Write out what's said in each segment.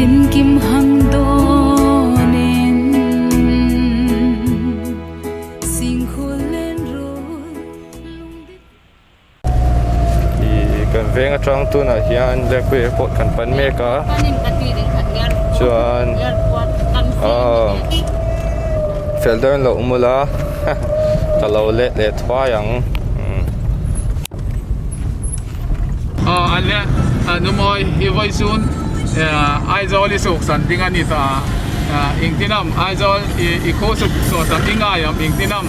tin kim hang do nen sing khul len ro kan veng atang tu na hian Lêngpui Airport kan pan mek a chuan felder lo mula talo le thwa yang anle numoi hi voi sun Aizawl li sok san dinga ni ta ingtinam Aizawl I kho so san dinga yam ingtinam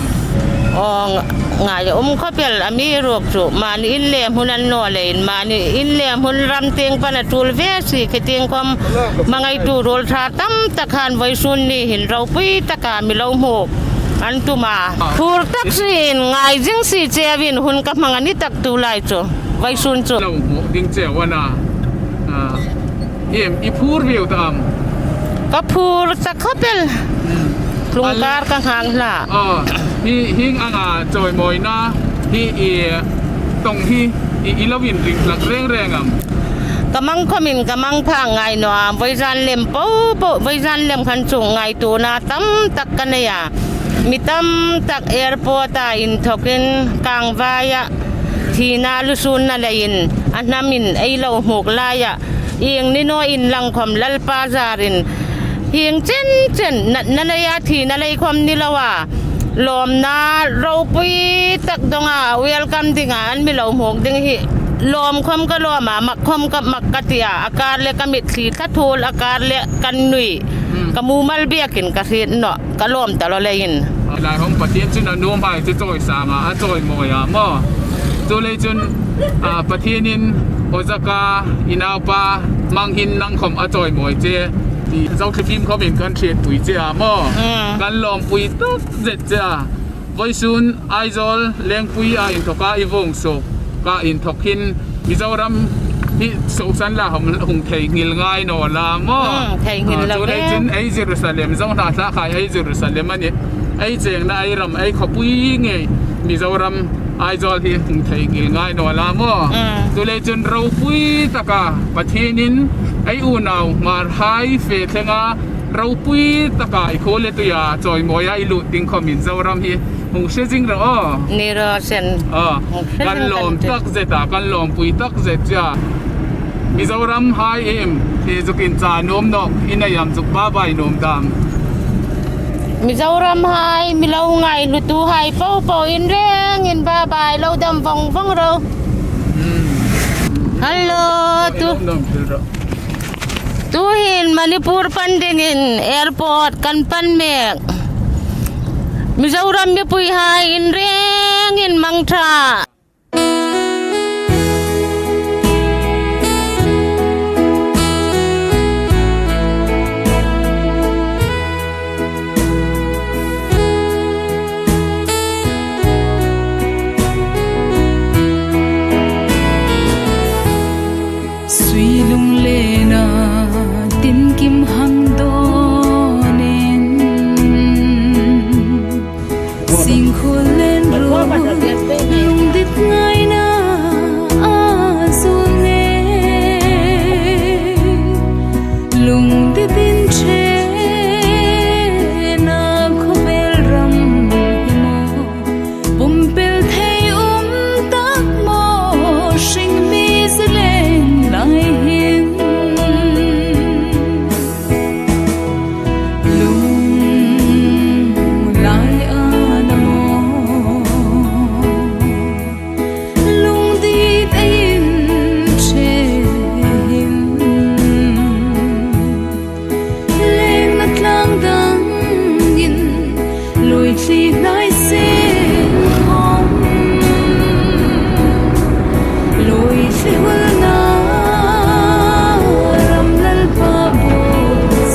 ngài kho pel ami rok chu mani in lem hunan no lein mani in lem hun ram teng pana tul ve si ke teng kom mangai tu rol tha tam takhan voi sun ni hin rau pui taka mi lo mok an tu ma phur tak sin ngai jing si chewin hun ka mangani tak tu lai chu voi sun chu lo mok ding chewana I phur viu tam ka phur tak kho pel lungkar ka hang la hi hing anga choi moi na hi tong hi I lovin ring lak reng am kamang khomin kamang pha ngai no voi jan lem po voi jan lem khan chung ngai tu na tam tak kan ya mi tam tak airport a in thokin kang vaya thina lusun na lein anamin ei lo muk la ya ing ni no in lang khom Lalparzo rin hieng chen na ya thina lei khom ni lawa lom na ro pui tak donga welcome dinga an mi lo muk ding hi lom khom ka loma mak khom ka mak katia akar le ka mit thi tha thol akar le kan nui ka mu mal biakin ka rin no ka lom ta lo lein lai hom patien chun anom bai te choi sama a choi moya mo tu le chun patienin OZAKA inaupa manghin nang khom a choi moi che ti zau thim kho bin kan thret pui che a mo kan lom pui tok zet cha voi sun Aizawl Lêngpui a in thoka I vong so ka in thokin Mizoram hi so san la hong thei ngil ngai no la mo thei ngil la le chin ai Jerusalem zong ta thla khai ai Jerusalem ani ai cheng na ai ram ai khopui nge Mizoram Aizawl hi hong thei ngil ngai no la mo tu le chin ro pui taka pathinin ai u naw mar hai fe thenga ro pui taka I khole tu ya choi moya I lu ting khom Mizoram hi hong she jing ro ni ro sen kan lom tak zeta kan lom pui tak zet cha Mizoram hai em te zukin cha nom nok inayam zuk ba bai nom dam Mizoram hai mi lo ngai lu tu hai po in reng in ba bai lo dam vong ro hello tu hin Manipur pandingin airport kan pan mek Mizoram mi pui hai in reng in mangtra lung le na tin kim hang do nen sing khul len ro lung dit ngai na azul ne lung dit in che na khobel ram himo pumpel thei tak mo sing mi zleng lai hin lung lai anamo lung dit in che hin leng na tlang dang in loi thi lai se hom loi thi hul na ram lalpa bo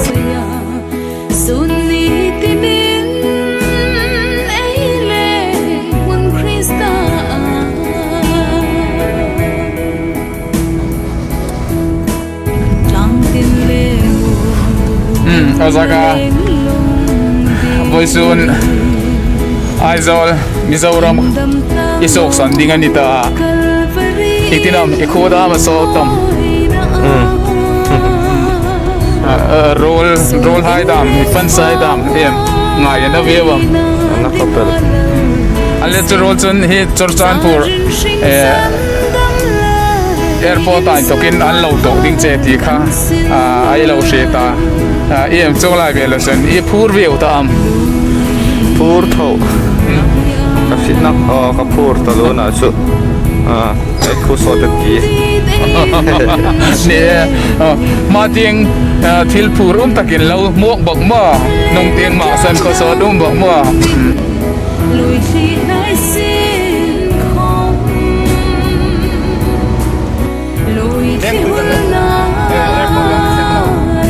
saya sunni tinin ei le mun Krista tang tin le OZAKA voi sun Aizawl Mizoram isok san dinga ni ta itinam ikhoda ma so tam roll hai dam fan sai dam em ngai na ve bam na kapel ale chu roll chun hi churchanpur airport ai tokin an lo to ding che ti kha ai lo she ta em chung lai ve la sen e phur ve ta am phur tho ka fit nak ka phur ta lo na chu ai khu so ta ki ne ma ting thil phur takin lo mok bok ma nong tiang ma san ko so dum bok ma lùi khi lại xin không lùi khi hôn na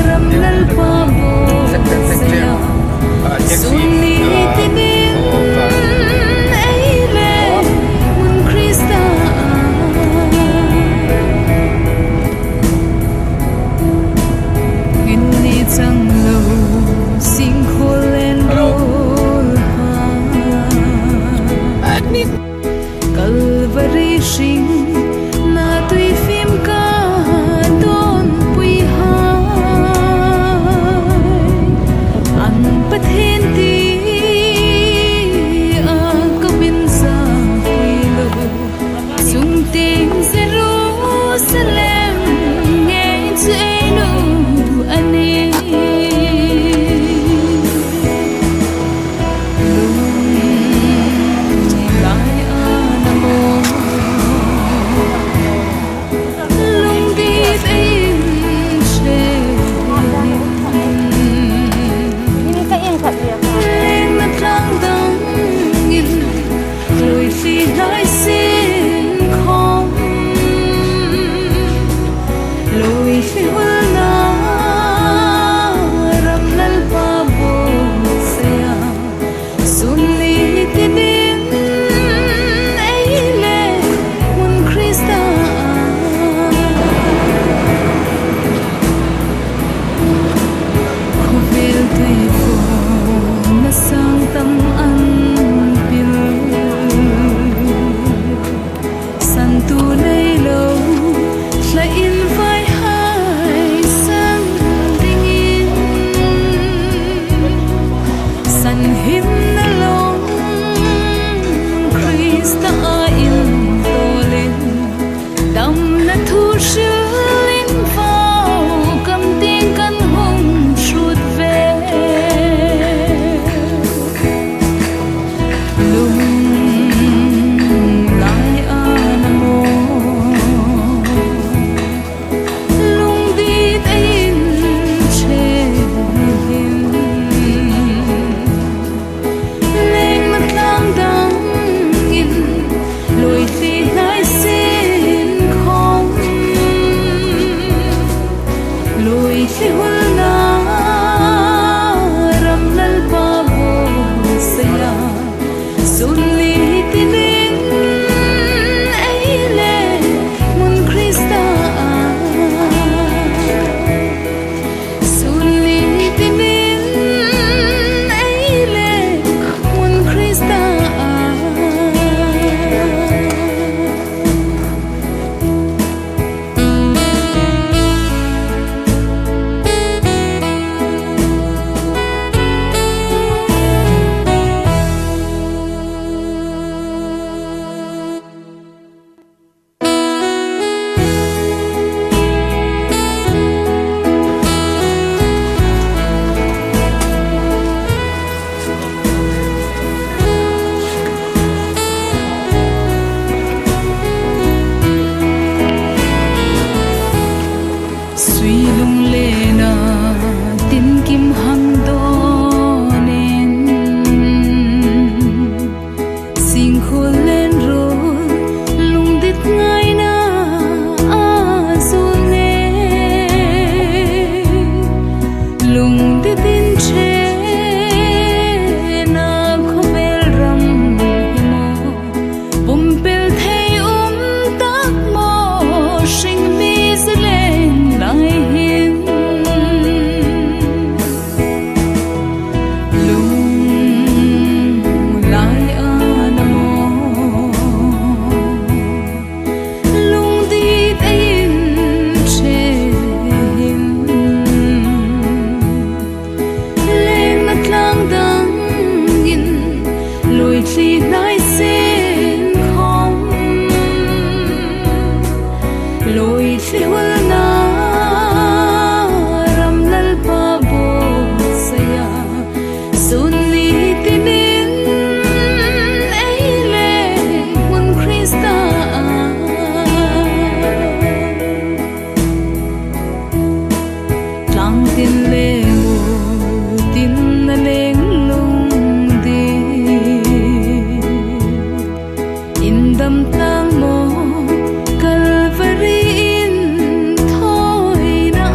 rầm Lalparzo sunni tinin ấy lệ mun Krista in ni chẳng lâu xin khô lên đôi Calvary sing na tui phim ca don pui hai an pathen ti a kabin sa pui lo sung ting Jerusalem nghe chữ nu ani lang mo Calvary in thôi na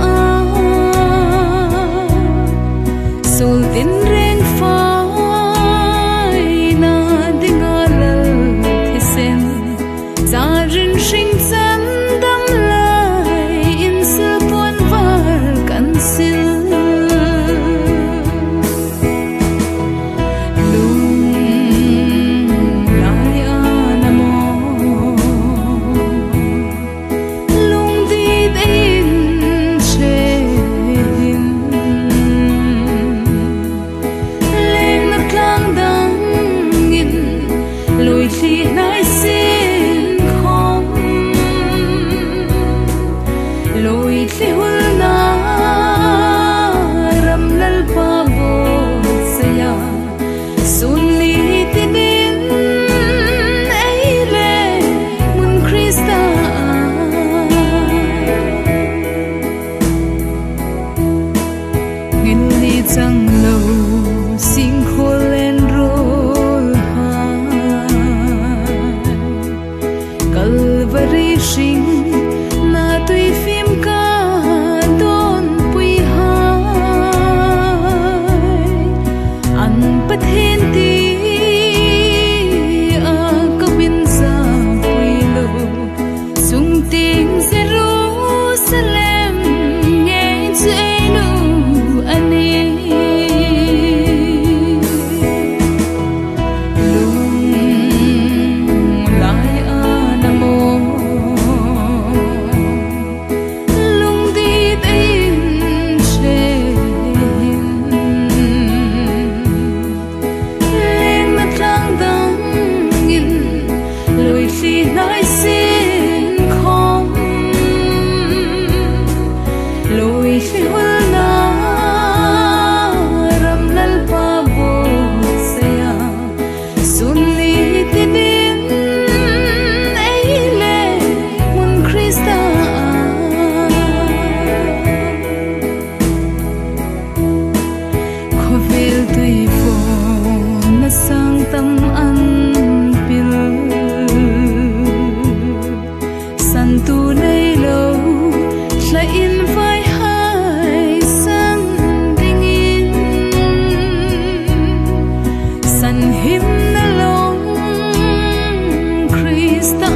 sultin reng phai na dingalal thisen za rin sing chan dam lai in sil tuan var kan sil San him na long Krista